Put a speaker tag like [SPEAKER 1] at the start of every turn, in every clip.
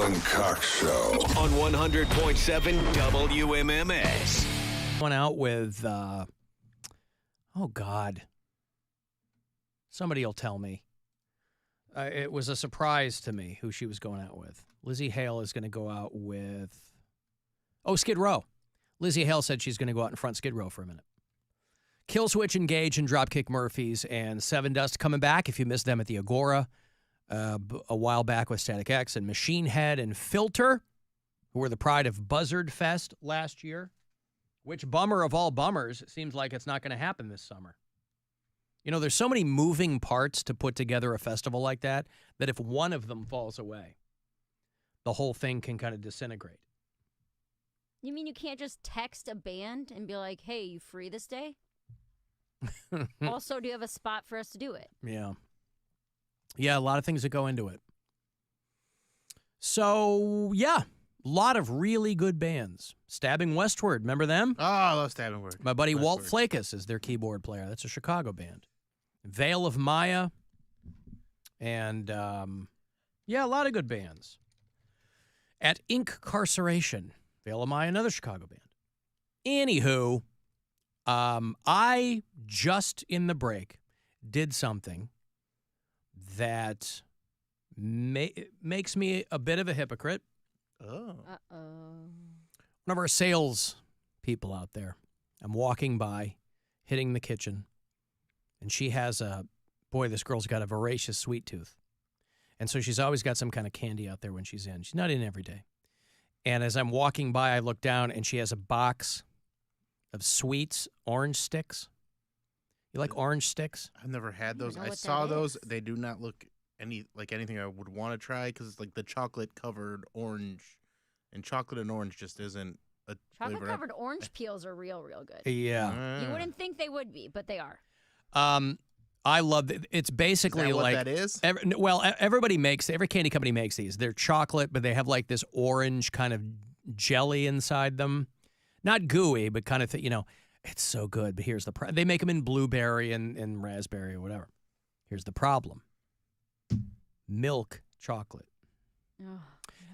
[SPEAKER 1] Alan Cox Show on 100.7 WMMS.
[SPEAKER 2] Went out with, oh God, somebody will tell me. It was a surprise to me who she was going out with. Lizzie Hale is going to go out with, Skid Row. Lizzie Hale said she's going to go out in front Skid Row for a minute. Killswitch Engage and Dropkick Murphys and Seven Dust coming back if you missed them at the Agora a while back with Static X and Machine Head and Filter, who were the pride of Buzzard Fest last year. Which bummer of all bummers, it seems like it's not going to happen this summer. You know, there's so many moving parts to put together a festival like that if one of them falls away, the whole thing can kind of disintegrate.
[SPEAKER 3] You mean you can't just text a band and be like, hey, you free this day? Also, do you have a spot for us to do it?
[SPEAKER 2] Yeah. Yeah, a lot of things that go into it. So, yeah, a lot of really good bands. Stabbing Westward, remember them?
[SPEAKER 4] Oh, I love Stabbing Westward.
[SPEAKER 2] My buddy Walt Flakus is their keyboard player. That's a Chicago band. Veil of Maya. And, yeah, a lot of good bands. At Incarceration, Veil of Maya, another Chicago band. Anywho, I just in the break did something that makes me a bit of a hypocrite.
[SPEAKER 4] Oh.
[SPEAKER 3] Uh-oh.
[SPEAKER 2] One of our sales people out there. I'm walking by, hitting the kitchen, and she has this girl's got a voracious sweet tooth. And so she's always got some kind of candy out there when she's in. She's not in every day. And as I'm walking by, I look down, and she has a box of Sweets orange sticks. You like orange sticks?
[SPEAKER 4] I've never had those. I
[SPEAKER 3] what
[SPEAKER 4] saw
[SPEAKER 3] that
[SPEAKER 4] those.
[SPEAKER 3] is.
[SPEAKER 4] They do not look like anything I would want to try because it's like the chocolate-covered orange. And chocolate and orange just isn't a flavor.
[SPEAKER 3] Chocolate-covered orange peels are real good.
[SPEAKER 2] Yeah.
[SPEAKER 3] You wouldn't think they would be, but they are.
[SPEAKER 2] I love it. It's basically
[SPEAKER 4] Is that what
[SPEAKER 2] like
[SPEAKER 4] that is?
[SPEAKER 2] Every candy company makes these. They're chocolate, but they have like this orange kind of jelly inside them. Not gooey, but kind of, it's so good. But here's the problem. They make them in blueberry and raspberry or whatever. Here's the problem. Milk chocolate.
[SPEAKER 3] Oh, no.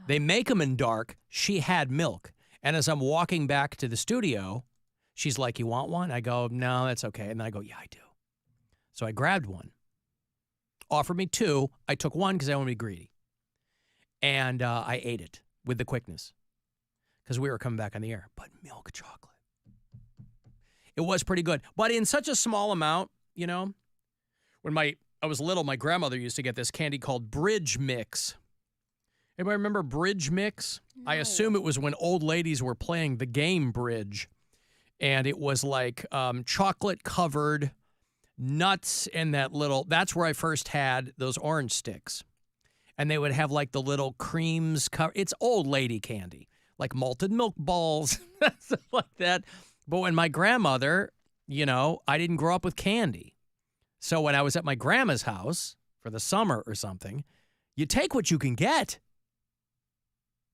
[SPEAKER 2] They make them in dark. She had milk. And as I'm walking back to the studio, she's like, you want one? I go, no, that's okay. And I go, yeah, I do. So I grabbed one. Offered me two. I took one because I want to be greedy. And I ate it with the quickness because we were coming back on the air. But milk chocolate. It was pretty good. But in such a small amount, when I was little, my grandmother used to get this candy called Bridge Mix. Anybody remember Bridge Mix?
[SPEAKER 3] No.
[SPEAKER 2] I assume it was when old ladies were playing the game Bridge. And it was like chocolate-covered nuts and that's where I first had those orange sticks. And they would have like the little creams. It's old lady candy, like malted milk balls, stuff like that. But when my grandmother, I didn't grow up with candy. So when I was at my grandma's house for the summer or something, you take what you can get.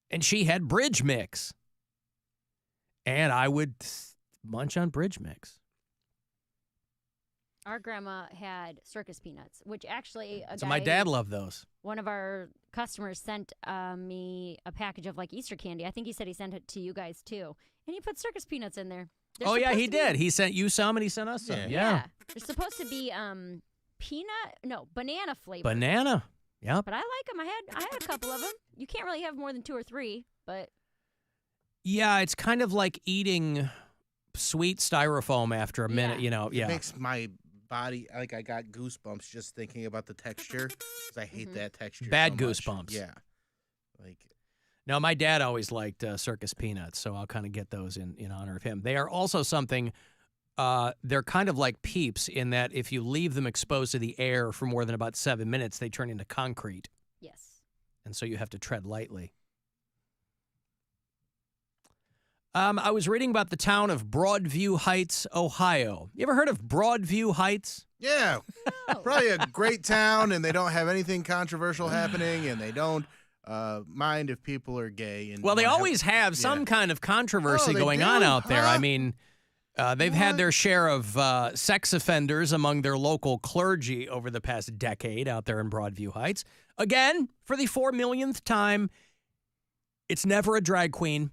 [SPEAKER 2] And she had Bridge Mix. And I would munch on Bridge Mix.
[SPEAKER 3] Our grandma had Circus peanuts, which actually
[SPEAKER 2] So my dad loved those.
[SPEAKER 3] One of our customers sent me a package of like Easter candy. I think he said he sent it to you guys too. And he put Circus peanuts in there.
[SPEAKER 2] Oh, yeah, he did. He sent you some and he sent us some. Yeah.
[SPEAKER 3] They're supposed to be banana flavored.
[SPEAKER 2] Banana. Yep.
[SPEAKER 3] But I like them. I had a couple of them. You can't really have more than 2 or 3, but.
[SPEAKER 2] Yeah, it's kind of like eating sweet styrofoam after a minute,
[SPEAKER 4] It makes my body, I got goosebumps just thinking about the texture because I hate that texture.
[SPEAKER 2] Bad
[SPEAKER 4] so
[SPEAKER 2] goosebumps.
[SPEAKER 4] Much. Yeah.
[SPEAKER 2] No, my dad always liked Circus peanuts, so I'll kind of get those in honor of him. They are also something, they're kind of like Peeps in that if you leave them exposed to the air for more than about 7 minutes, they turn into concrete.
[SPEAKER 3] Yes.
[SPEAKER 2] And so you have to tread lightly. I was reading about the town of Broadview Heights, Ohio. You ever heard of Broadview Heights?
[SPEAKER 4] Yeah.
[SPEAKER 3] No.
[SPEAKER 4] Probably a great town, and they don't have anything controversial happening, and they don't mind if people are gay. And
[SPEAKER 2] well, they always have some kind of controversy going
[SPEAKER 4] do?
[SPEAKER 2] on out there.
[SPEAKER 4] Huh?
[SPEAKER 2] I mean, they've had their share of sex offenders among their local clergy over the past decade out there in Broadview Heights. Again, for the 4 millionth time, It's never a drag queen,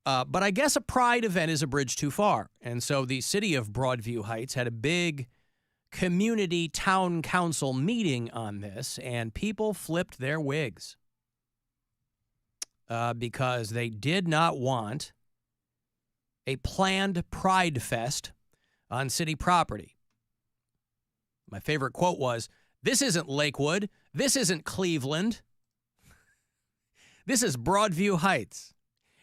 [SPEAKER 2] but I guess a pride event is a bridge too far. And so the city of Broadview Heights had a big community town council meeting on this, and people flipped their wigs because they did not want a planned Pride Fest on city property. My favorite quote was, "This isn't Lakewood. This isn't Cleveland. This is Broadview Heights."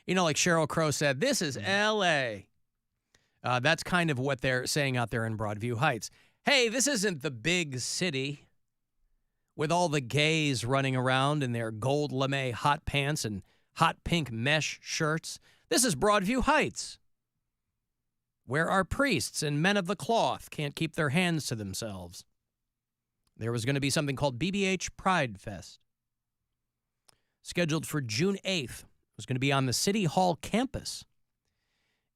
[SPEAKER 2] You know, like Sheryl Crow said, this is L.A. That's kind of what they're saying out there in Broadview Heights. Hey, this isn't the big city with all the gays running around in their gold lame hot pants and hot pink mesh shirts. This is Broadview Heights, where our priests and men of the cloth can't keep their hands to themselves. There was going to be something called BBH Pride Fest, scheduled for June 8th. It was going to be on the City Hall campus.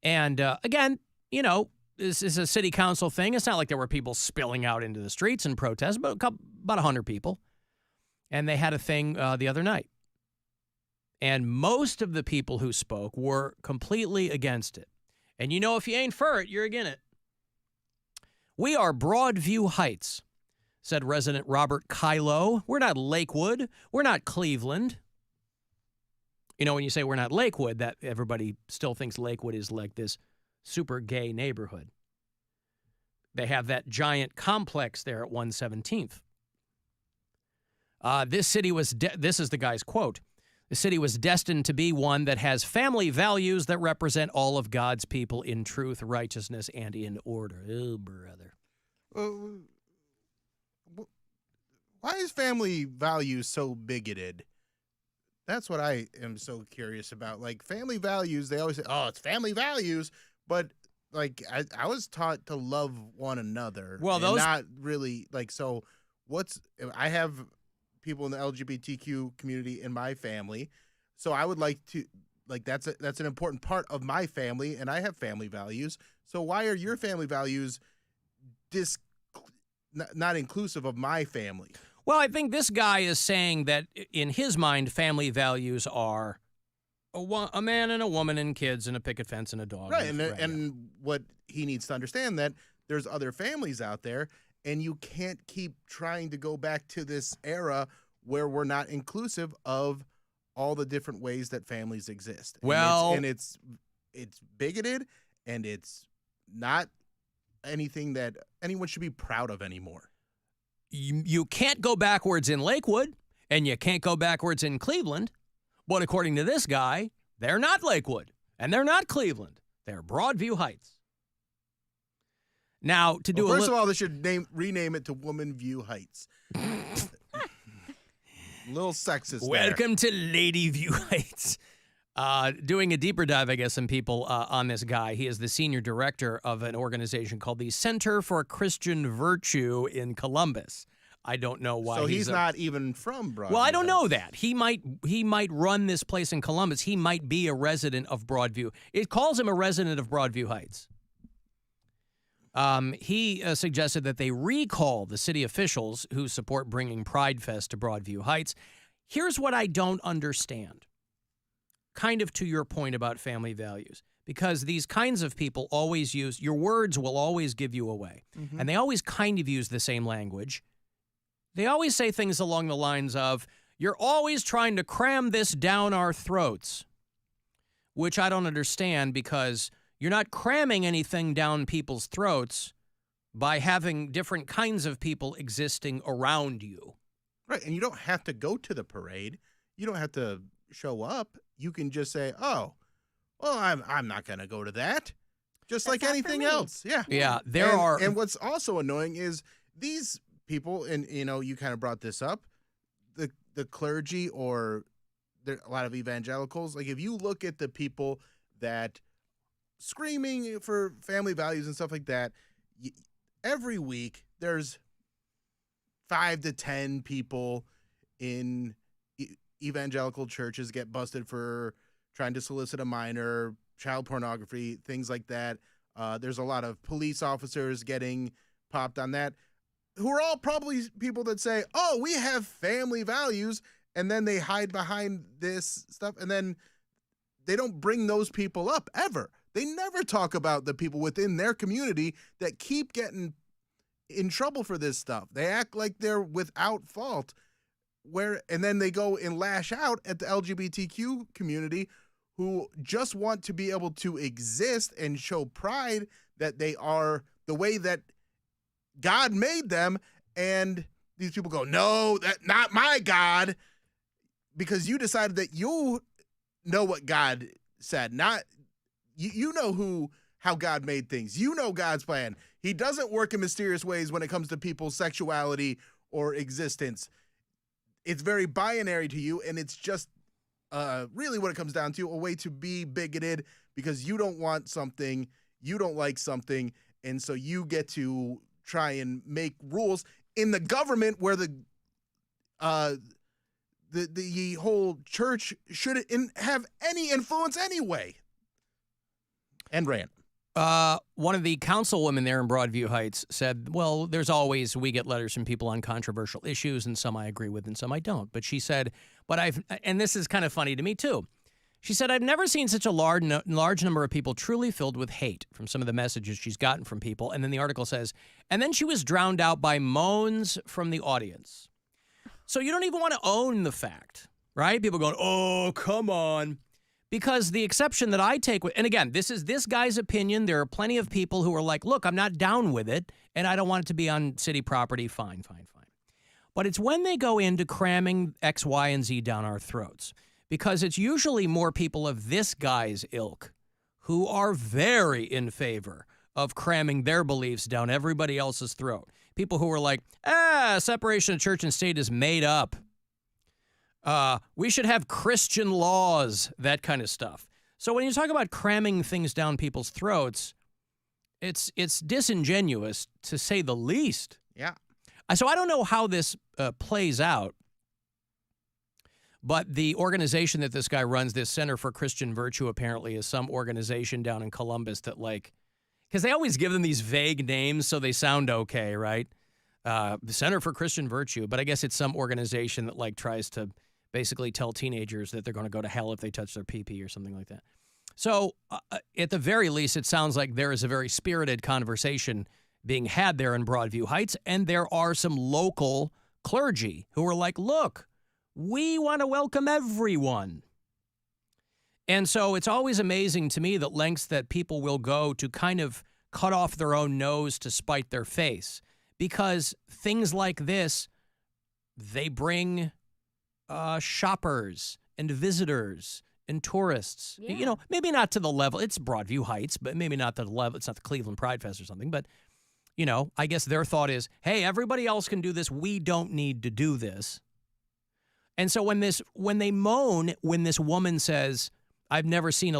[SPEAKER 2] And again, you know, this is a city council thing. It's not like there were people spilling out into the streets in protest, but about 100 people. And they had a thing the other night. And most of the people who spoke were completely against it. And you know, if you ain't for it, you're against it. We are Broadview Heights, said resident Robert Kylo. We're not Lakewood. We're not Cleveland. You know, when you say we're not Lakewood, that everybody still thinks Lakewood is like this super gay neighborhood. They have that giant complex there at 117th. This city was, this is the guy's quote, "The city was destined to be one that has family values that represent all of God's people in truth, righteousness, and in order." Oh, brother.
[SPEAKER 4] Why is family values so bigoted? That's what I am so curious about. Like, family values, they always say, oh, it's family values. But, like, I was taught to love one another.
[SPEAKER 2] Well, those...
[SPEAKER 4] not really, like, so I have people in the LGBTQ community in my family. So I would like to, like, that's an important part of my family, and I have family values. So why are your family values not inclusive of my family?
[SPEAKER 2] Well, I think this guy is saying that in his mind, family values are a man and a woman and kids and a picket fence and a dog.
[SPEAKER 4] Right, and what he needs to understand, that there's other families out there, and you can't keep trying to go back to this era where we're not inclusive of all the different ways that families exist. And it's bigoted, and it's not anything that anyone should be proud of anymore.
[SPEAKER 2] You can't go backwards in Lakewood, and you can't go backwards in Cleveland. But according to this guy, they're not Lakewood, and they're not Cleveland. They're Broadview Heights. Now, to do
[SPEAKER 4] first of all, they should rename it to Woman View Heights. Little sexist.
[SPEAKER 2] Welcome to Lady View Heights. Doing a deeper dive, I guess, some people on this guy. He is the senior director of an organization called the Center for Christian Virtue in Columbus. I don't know why.
[SPEAKER 4] So he's not even from Broadview.
[SPEAKER 2] Well, I don't know that. He might run this place in Columbus. He might be a resident of Broadview. It calls him a resident of Broadview Heights. He suggested that they recall the city officials who support bringing Pride Fest to Broadview Heights. Here's what I don't understand. Kind of to your point about family values, because these kinds of people always use, your words will always give you away. Mm-hmm. And they always kind of use the same language. They always say things along the lines of, you're always trying to cram this down our throats, which I don't understand, because you're not cramming anything down people's throats by having different kinds of people existing around you.
[SPEAKER 4] Right, and you don't have to go to the parade. You don't have to show up. You can just say, oh, well, I'm not going to go to that. Just like anything else. Yeah.
[SPEAKER 2] Yeah,
[SPEAKER 4] And what's also annoying is these people, and, you know, you kind of brought this up, the clergy or a lot of evangelicals, like if you look at the people that screaming for family values and stuff like that, every week there's 5 to 10 people in evangelical churches get busted for trying to solicit a minor, child pornography, things like that. There's a lot of police officers getting popped on that, who are all probably people that say, oh, we have family values, and then they hide behind this stuff, and then they don't bring those people up ever. They never talk about the people within their community that keep getting in trouble for this stuff. They act like they're without fault, and then they go and lash out at the LGBTQ community who just want to be able to exist and show pride that they are the way that God made them. And these people go, no, that's not my God, because you decided that you know what God said. Not you know how God made things. You know God's plan. He doesn't work in mysterious ways when it comes to people's sexuality or existence. It's very binary to you, and it's just really what it comes down to, a way to be bigoted because you don't want something, you don't like something, and so you get to try and make rules in the government where the whole church shouldn't have any influence anyway. And rant.
[SPEAKER 2] One of the councilwomen there in Broadview Heights said, well, we get letters from people on controversial issues, and some I agree with and some I don't. But she said, and this is kind of funny to me too. She said, I've never seen such a large number of people truly filled with hate from some of the messages she's gotten from people. And then the article says, and then she was drowned out by moans from the audience. So you don't even want to own the fact, right? People going, oh, come on. Because the exception that I take, and again, this is this guy's opinion. There are plenty of people who are like, look, I'm not down with it, and I don't want it to be on city property. Fine. But it's when they go into cramming X, Y, and Z down our throats. Because it's usually more people of this guy's ilk who are very in favor of cramming their beliefs down everybody else's throat. People who are like, separation of church and state is made up. We should have Christian laws, that kind of stuff. So when you talk about cramming things down people's throats, it's disingenuous, to say the least.
[SPEAKER 4] Yeah.
[SPEAKER 2] So I don't know how this plays out, but the organization that this guy runs, this Center for Christian Virtue, apparently is some organization down in Columbus that, like, because they always give them these vague names so they sound okay, right? The Center for Christian Virtue, but I guess it's some organization that, like, tries to basically tell teenagers that they're going to go to hell if they touch their pee-pee or something like that. So at the very least, it sounds like there is a very spirited conversation being had there in Broadview Heights, and there are some local clergy who are like, look, we want to welcome everyone. And so it's always amazing to me the lengths that people will go to kind of cut off their own nose to spite their face, because things like this, they bring shoppers and visitors and tourists.
[SPEAKER 3] Yeah.
[SPEAKER 2] You know, maybe not to the level, it's Broadview Heights, but maybe not to the level, it's not the Cleveland Pride Fest or something, but, you know, I guess their thought is, hey, everybody else can do this, we don't need to do this. And so when they moan, when this woman says, I've never seen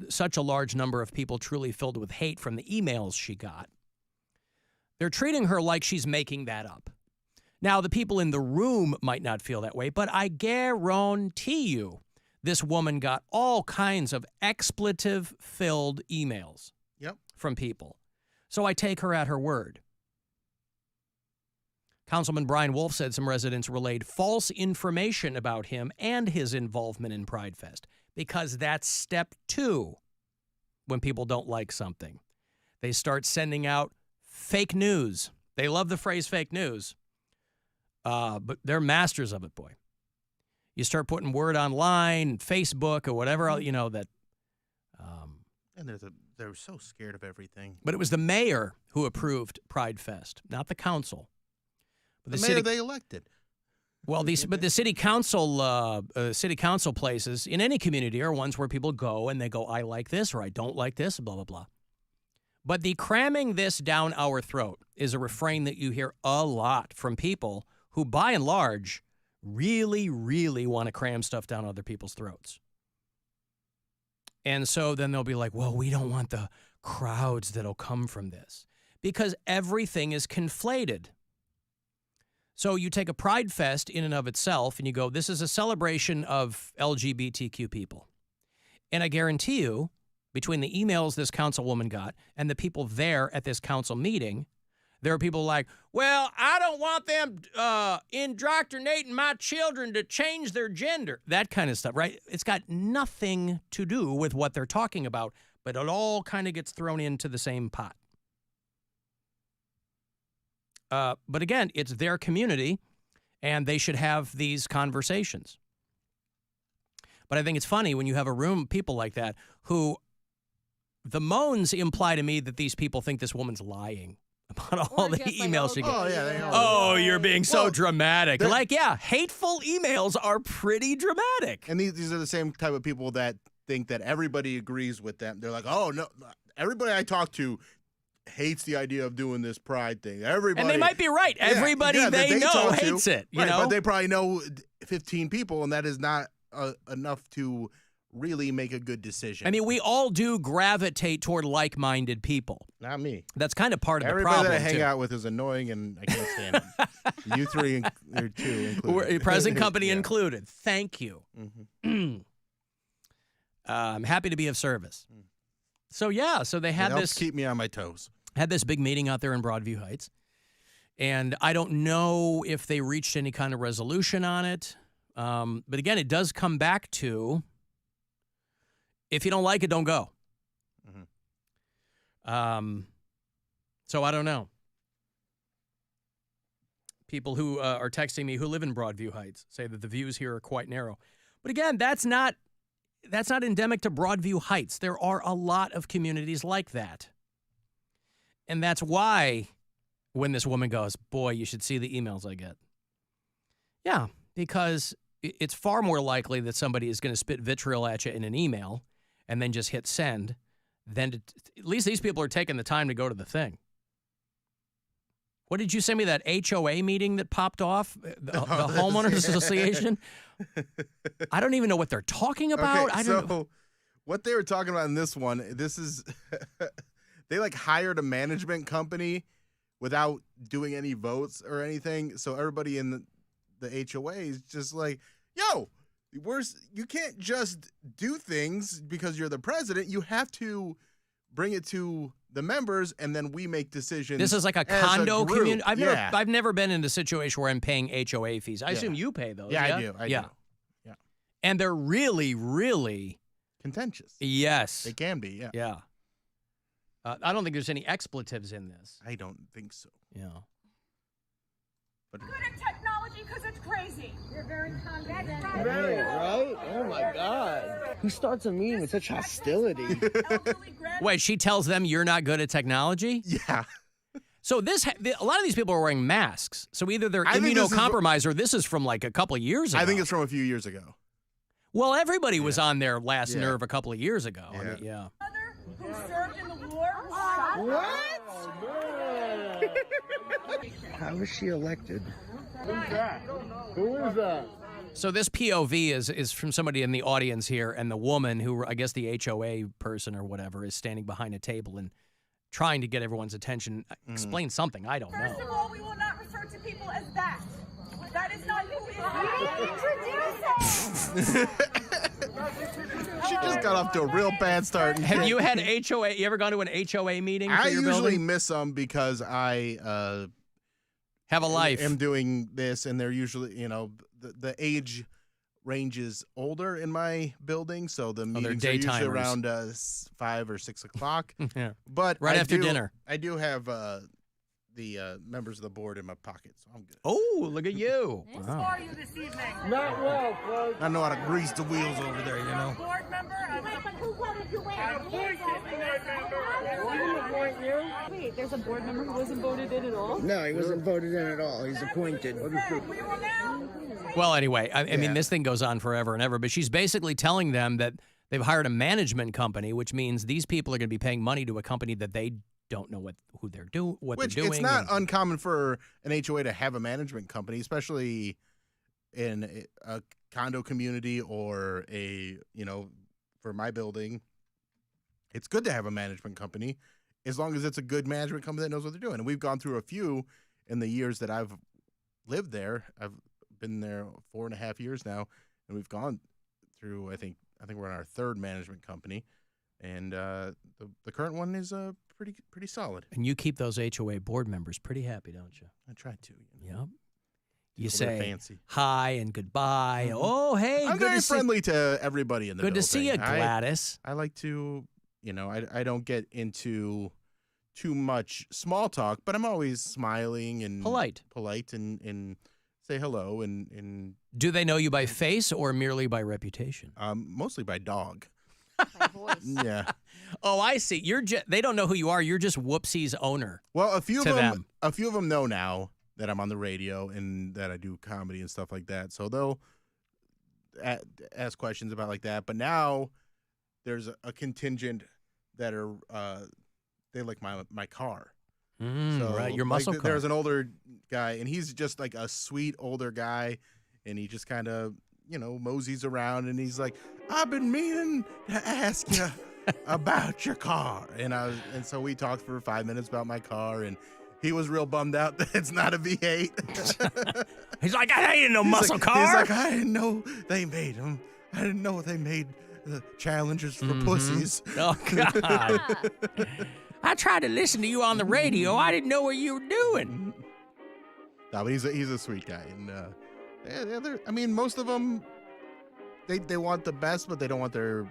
[SPEAKER 2] such a large number of people truly filled with hate from the emails she got, they're treating her like she's making that up. Now, the people in the room might not feel that way, but I guarantee you this woman got all kinds of expletive-filled emails from people. So I take her at her word. Councilman Brian Wolf said some residents relayed false information about him and his involvement in Pride Fest, because that's step 2 when people don't like something. They start sending out fake news. They love the phrase fake news. But they're masters of it, boy. You start putting word online, Facebook, or whatever else, you know, that.
[SPEAKER 4] And they're so scared of everything.
[SPEAKER 2] But it was the mayor who approved Pride Fest, not the council.
[SPEAKER 4] But the mayor they elected.
[SPEAKER 2] Well, but the city council places in any community are ones where people go and they go, I like this or I don't like this, blah, blah, blah. But the cramming this down our throat is a refrain that you hear a lot from people who, by and large, really, really want to cram stuff down other people's throats. And so then they'll be like, well, we don't want the crowds that'll come from this, because everything is conflated. So you take a Pride Fest in and of itself and you go, this is a celebration of LGBTQ people. And I guarantee you, between the emails this councilwoman got and the people there at this council meeting, There are people like, well, I don't want them indoctrinating my children to change their gender. That kind of stuff, right? It's got nothing to do with what they're talking about, but it all kind of gets thrown into the same pot. But again, it's their community, and they should have these conversations. But I think it's funny when you have a room of people like that who the moans imply to me that these people think this woman's lying about all the emails she gets.
[SPEAKER 4] Oh, yeah, they are.
[SPEAKER 2] Oh, you're being so dramatic.
[SPEAKER 4] they're-
[SPEAKER 2] Like, yeah, hateful emails are pretty dramatic.
[SPEAKER 4] And these are the same type of people that think that everybody agrees with them. They're like, oh, no, everybody I talk to hates the idea of doing this pride thing. Everybody.
[SPEAKER 2] And they might be right. Everybody
[SPEAKER 4] that
[SPEAKER 2] they know
[SPEAKER 4] talk to,
[SPEAKER 2] hates it. You
[SPEAKER 4] right,
[SPEAKER 2] know?
[SPEAKER 4] But they probably know 15 people, and that is not enough to really make a good decision.
[SPEAKER 2] I mean, we all do gravitate toward like-minded people.
[SPEAKER 4] Not me.
[SPEAKER 2] That's kind of part of the
[SPEAKER 4] Everybody
[SPEAKER 2] problem,
[SPEAKER 4] that I hang
[SPEAKER 2] too.
[SPEAKER 4] out with is annoying, and I can't stand them. You three, or two included.
[SPEAKER 2] Present company
[SPEAKER 4] Yeah.
[SPEAKER 2] included. Thank you.
[SPEAKER 4] Mhm.
[SPEAKER 2] I'm happy to be of service. So they
[SPEAKER 4] It
[SPEAKER 2] had
[SPEAKER 4] helps keep me on my toes.
[SPEAKER 2] had this big meeting out there in Broadview Heights, and I don't know if they reached any kind of resolution on it. But again, it does come back to if you don't like it, don't go. So I don't know. People who are texting me who live in Broadview Heights say that the views here are quite narrow. But again, that's not endemic to Broadview Heights. There are a lot of communities like that. And that's why when this woman goes, boy, you should see the emails I get. Yeah, because it's far more likely that somebody is going to spit vitriol at you in an email and then just hit send than to, at least these people are taking the time to go to the thing. What did you send me, that HOA meeting that popped off? The Homeowners Association? I don't even know what they're talking about.
[SPEAKER 4] Okay,
[SPEAKER 2] I don't know.
[SPEAKER 4] so what they were talking about in this one, this is they like hired a management company without doing any votes or anything. So everybody in the HOA is just like, yo, you can't just do things because you're the president. You have to bring it to the members, and then we make decisions.
[SPEAKER 2] This is like a
[SPEAKER 4] as
[SPEAKER 2] condo
[SPEAKER 4] group.
[SPEAKER 2] community.
[SPEAKER 4] Yeah.
[SPEAKER 2] I've never been in a situation where I'm paying HOA fees. I assume you pay those.
[SPEAKER 4] Yeah, I do. I do. Yeah.
[SPEAKER 2] And they're really, really
[SPEAKER 4] Contentious.
[SPEAKER 2] yes.
[SPEAKER 4] They can be, yeah.
[SPEAKER 2] Yeah. I don't think there's any expletives in this.
[SPEAKER 4] I don't think so.
[SPEAKER 2] Yeah.
[SPEAKER 4] But
[SPEAKER 5] Good at technology because it's crazy. You're very confident.
[SPEAKER 6] Right? Oh my God. Who starts a meeting with such hostility?
[SPEAKER 2] Wait, she tells them you're not good at technology?
[SPEAKER 4] yeah.
[SPEAKER 2] So a lot of these people are wearing masks. So either they're
[SPEAKER 4] I think this is-
[SPEAKER 2] immunocompromised or this is from like a couple of years ago.
[SPEAKER 4] I think it's from a few years ago.
[SPEAKER 2] Well, everybody was on their last
[SPEAKER 4] Yeah.
[SPEAKER 2] nerve a couple of years ago. I
[SPEAKER 4] Yeah.
[SPEAKER 2] mean, yeah.
[SPEAKER 5] Mother who served in the war.
[SPEAKER 6] How was she elected?
[SPEAKER 2] So this POV is from somebody in the audience here, and the woman who, I guess the HOA person or whatever, is standing behind a table and trying to get everyone's attention. Explain something. I don't
[SPEAKER 5] First
[SPEAKER 2] know.
[SPEAKER 5] of all, we will not refer to people as that. That is not who is.
[SPEAKER 4] She just got off to a real bad start.
[SPEAKER 2] Have you had HOA? You ever gone to an HOA meeting for
[SPEAKER 4] I
[SPEAKER 2] your
[SPEAKER 4] usually
[SPEAKER 2] building?
[SPEAKER 4] miss them because I
[SPEAKER 2] Have a life.
[SPEAKER 4] am doing this, and they're usually, the age range is older in my building, so the meetings are usually
[SPEAKER 2] daytimers.
[SPEAKER 4] around 5 or 6 o'clock.
[SPEAKER 2] Yeah.
[SPEAKER 4] But
[SPEAKER 2] Right after dinner.
[SPEAKER 4] I do have the members of the board in my pocket, so I'm good.
[SPEAKER 2] Oh, look at you.
[SPEAKER 5] How are you this evening?
[SPEAKER 6] Not well, folks.
[SPEAKER 4] I know how to grease the wheels over there,
[SPEAKER 5] Board member.
[SPEAKER 7] Wait, there's a board member who wasn't voted in at all?
[SPEAKER 6] No, he wasn't voted in at all. He's appointed.
[SPEAKER 5] We will now.
[SPEAKER 2] Well, anyway, I mean, this thing goes on forever and ever, but she's basically telling them that they've hired a management company, which means these people are going to be paying money to a company that they don't know what they're doing.
[SPEAKER 4] Which it's not uncommon for an HOA to have a management company, especially in a condo community or for my building. It's good to have a management company as long as it's a good management company that knows what they're doing. And we've gone through a few in the years that I've lived there. I've been there 4.5 years now, and we've gone through, I think we're on our third management company. And the current one is pretty solid.
[SPEAKER 2] And you keep those HOA board members pretty happy, don't you?
[SPEAKER 4] I try to.
[SPEAKER 2] Yep. You
[SPEAKER 4] People that are
[SPEAKER 2] say
[SPEAKER 4] fancy.
[SPEAKER 2] hi and goodbye. Oh, hey,
[SPEAKER 4] I'm
[SPEAKER 2] good
[SPEAKER 4] very
[SPEAKER 2] to see.
[SPEAKER 4] friendly to everybody in the
[SPEAKER 2] Good
[SPEAKER 4] building.
[SPEAKER 2] to see you, Gladys.
[SPEAKER 4] I like to, I don't get into too much small talk, but I'm always smiling and
[SPEAKER 2] Polite
[SPEAKER 4] and say hello and
[SPEAKER 2] Do they know you by face or merely by reputation?
[SPEAKER 4] mostly by dog.
[SPEAKER 3] My voice.
[SPEAKER 4] Yeah.
[SPEAKER 2] Oh, I see. They don't know who you are. You're just Whoopsie's owner.
[SPEAKER 4] Well, a few
[SPEAKER 2] To them.
[SPEAKER 4] of them know now that I'm on the radio and that I do comedy and stuff like that. So they'll ask questions about like that. But now there's a contingent that are they like my car. So,
[SPEAKER 2] right, your muscle car.
[SPEAKER 4] There's an older guy, and he's just like a sweet older guy, and he just kind of moseys around, and he's like, "I've been meaning to ask you about your car," and so we talked for 5 minutes about my car, and he was real bummed out that it's not a V8.
[SPEAKER 2] He's like, I ain't no muscle car.
[SPEAKER 4] He's like, I didn't know they made them. I didn't know they made the Challengers for pussies.
[SPEAKER 2] Oh God. I tried to listen to you on the radio. I didn't know what you were doing.
[SPEAKER 4] No, but he's a sweet guy, and most of them, they want the best, but they don't want their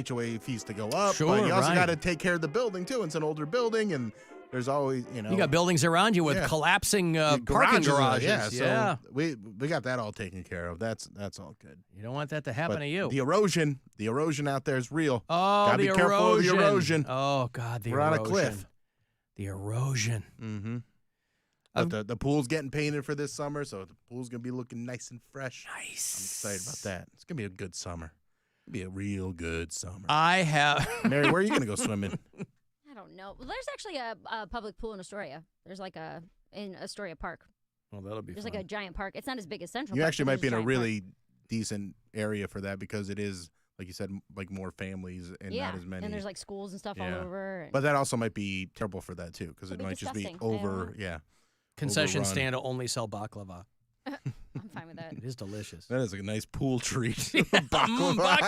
[SPEAKER 4] HOA fees to go up.
[SPEAKER 2] Sure,
[SPEAKER 4] but you also
[SPEAKER 2] right.
[SPEAKER 4] got to take care of the building too. It's an older building, and there's always
[SPEAKER 2] You got buildings around you with collapsing parking garages.
[SPEAKER 4] Yeah,
[SPEAKER 2] Yeah.
[SPEAKER 4] so we got that all taken care of. That's all good.
[SPEAKER 2] You don't want that to happen
[SPEAKER 4] But
[SPEAKER 2] to you.
[SPEAKER 4] the erosion out there is real.
[SPEAKER 2] Oh,
[SPEAKER 4] Gotta
[SPEAKER 2] the
[SPEAKER 4] be
[SPEAKER 2] erosion.
[SPEAKER 4] careful of the erosion.
[SPEAKER 2] Oh, God, the
[SPEAKER 4] We're
[SPEAKER 2] erosion.
[SPEAKER 4] on a cliff.
[SPEAKER 2] The erosion.
[SPEAKER 4] Mm-hmm. But the pool's getting painted for this summer, so the pool's going to be looking nice and fresh.
[SPEAKER 2] Nice.
[SPEAKER 4] I'm excited about that. It's going to be a good summer. It'll be a real good summer.
[SPEAKER 2] I have.
[SPEAKER 4] Mary, where are you going to go swimming?
[SPEAKER 3] I don't know. Well, there's actually a public pool in Astoria. There's in Astoria Park.
[SPEAKER 2] Well, that'll be
[SPEAKER 3] There's
[SPEAKER 2] fun.
[SPEAKER 3] like a giant park. It's not as big as Central
[SPEAKER 4] You
[SPEAKER 3] Park.
[SPEAKER 4] actually
[SPEAKER 3] but
[SPEAKER 4] might be in
[SPEAKER 3] there's
[SPEAKER 4] a
[SPEAKER 3] giant
[SPEAKER 4] really decent area for that because it is, like you said, like more families and
[SPEAKER 3] park.
[SPEAKER 4] not as many.
[SPEAKER 3] And there's like schools and stuff all
[SPEAKER 4] Yeah.
[SPEAKER 3] over. And
[SPEAKER 4] But that also might be terrible for that too because it
[SPEAKER 3] It'll be
[SPEAKER 4] might just be
[SPEAKER 3] disgusting. I don't
[SPEAKER 4] over.
[SPEAKER 3] know.
[SPEAKER 4] Yeah.
[SPEAKER 2] Concession
[SPEAKER 4] overrun.
[SPEAKER 2] stand will only sell baklava.
[SPEAKER 3] I'm fine with that.
[SPEAKER 2] It is delicious.
[SPEAKER 4] That is a nice pool treat.
[SPEAKER 2] Baklava.